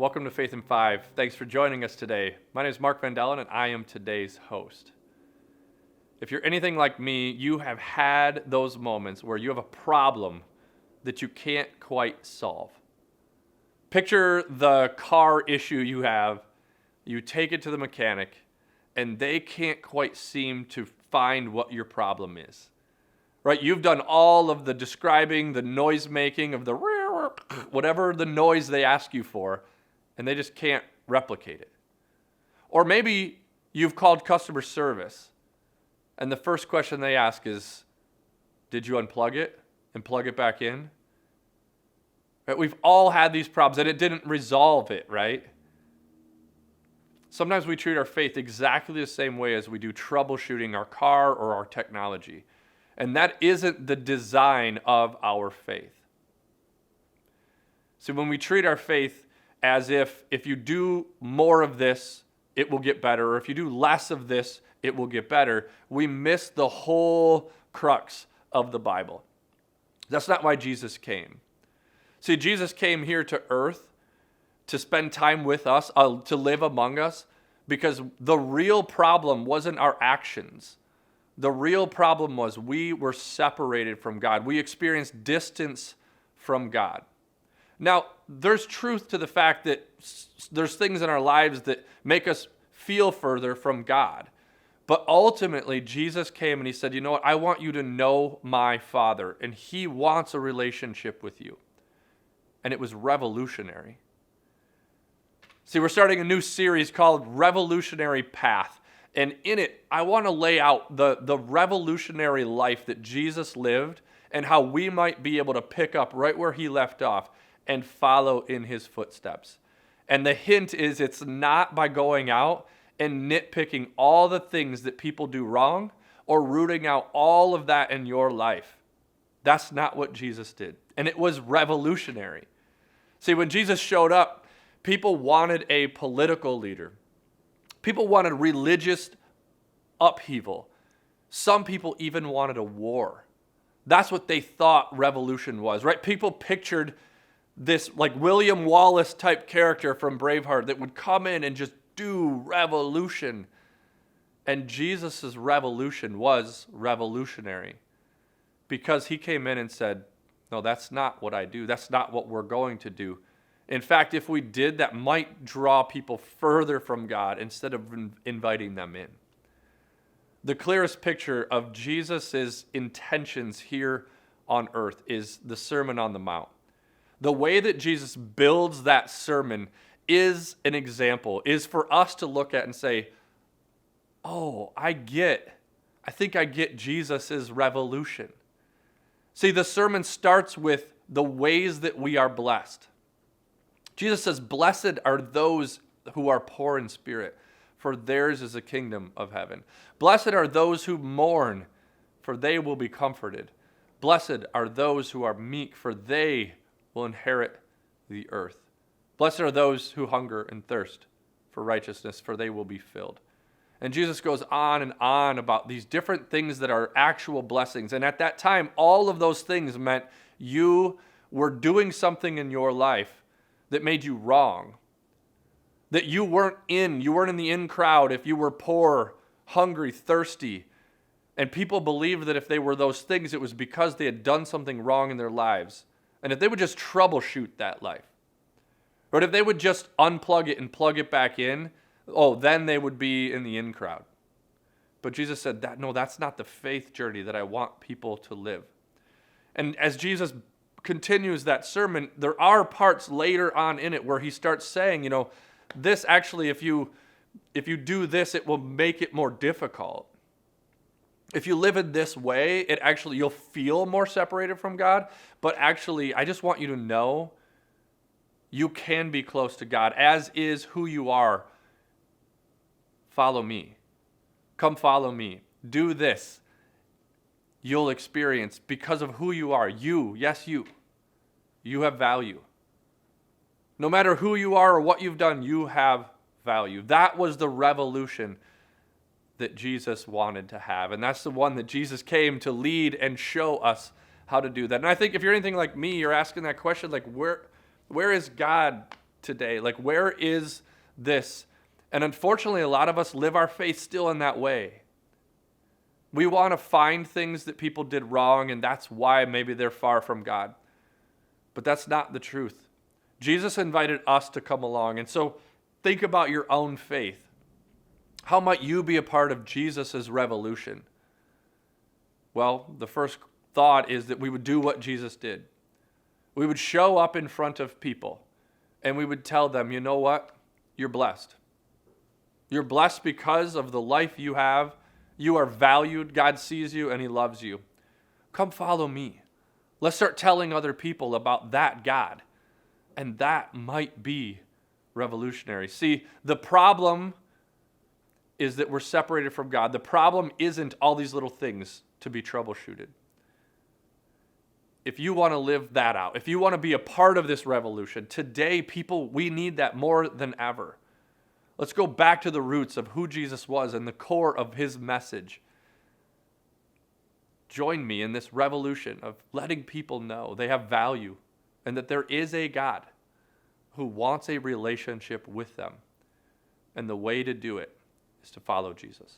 Welcome to Faith in 5. Thanks for joining us today. My name is Mark Van Dellen, and I am today's host. If you're anything like me, you have had those moments where you have a problem that you can't quite solve. Picture the car issue you have. You take it to the mechanic, and they can't quite seem to find what your problem is. Right? You've done all of the describing, the noise making of the whatever the noise they ask you for, and they just can't replicate it. Or maybe you've called customer service, and the first question they ask is, did you unplug it and plug it back in? Right? We've all had these problems, and it didn't resolve it, right? Sometimes we treat our faith exactly the same way as we do troubleshooting our car or our technology. And that isn't the design of our faith. So when we treat our faith as if you do more of this, it will get better, or if you do less of this, it will get better, we miss the whole crux of the Bible. That's not why Jesus came. See, Jesus came here to earth to spend time with us, to live among us, because the real problem wasn't our actions. The real problem was we were separated from God. We experienced distance from God. Now, there's truth to the fact that there's things in our lives that make us feel further from God. But ultimately, Jesus came and he said, you know what? I want you to know my Father, and he wants a relationship with you. And it was revolutionary. See, we're starting a new series called Revolutionary Path. And in it, I want to lay out the revolutionary life that Jesus lived and how we might be able to pick up right where he left off and follow in his footsteps. And the hint is it's not by going out and nitpicking all the things that people do wrong or rooting out all of that in your life. That's not what Jesus did. And it was revolutionary. See, when Jesus showed up, people wanted a political leader. People wanted religious upheaval. Some people even wanted a war. That's what they thought revolution was, right? People pictured this like William Wallace type character from Braveheart that would come in and just do revolution. And Jesus' revolution was revolutionary because he came in and said, no, that's not what I do. That's not what we're going to do. In fact, if we did, that might draw people further from God instead of inviting them in. The clearest picture of Jesus' intentions here on earth is the Sermon on the Mount. The way that Jesus builds that sermon is an example, is for us to look at and say, oh, I think I get Jesus' revolution. See, the sermon starts with the ways that we are blessed. Jesus says, blessed are those who are poor in spirit, for theirs is the kingdom of heaven. Blessed are those who mourn, for they will be comforted. Blessed are those who are meek, for they will inherit the earth. Blessed are those who hunger and thirst for righteousness, for they will be filled. And Jesus goes on and on about these different things that are actual blessings. And at that time, all of those things meant you were doing something in your life that made you wrong. That you weren't in the in crowd if you were poor, hungry, thirsty. And people believed that if they were those things, it was because they had done something wrong in their lives. And if they would just troubleshoot that life, or if they would just unplug it and plug it back in, then they would be in the in crowd. But Jesus said, that's not the faith journey that I want people to live. And as Jesus continues that sermon, there are parts later on in it where he starts saying, this actually, if you do this, it will make it more difficult. If you live in this way, you'll feel more separated from God. But actually, I just want you to know you can be close to God, as is who you are. Follow me. Come follow me. Do this. You'll experience, because of who you are, you have value. No matter who you are or what you've done, you have value. That was the revolution that Jesus wanted to have. And that's the one that Jesus came to lead and show us how to do that. And I think if you're anything like me, you're asking that question, like, where is God today? Like, where is this? And unfortunately, a lot of us live our faith still in that way. We want to find things that people did wrong, and that's why maybe they're far from God. But that's not the truth. Jesus invited us to come along. And so think about your own faith. How might you be a part of Jesus' revolution? Well, the first thought is that we would do what Jesus did. We would show up in front of people and we would tell them, you know what? You're blessed. You're blessed because of the life you have. You are valued. God sees you and he loves you. Come follow me. Let's start telling other people about that God. And that might be revolutionary. See, the problem is that we're separated from God. The problem isn't all these little things to be troubleshooted. If you want to live that out, if you want to be a part of this revolution, today, people, we need that more than ever. Let's go back to the roots of who Jesus was and the core of his message. Join me in this revolution of letting people know they have value and that there is a God who wants a relationship with them. And the way to do it is to follow Jesus.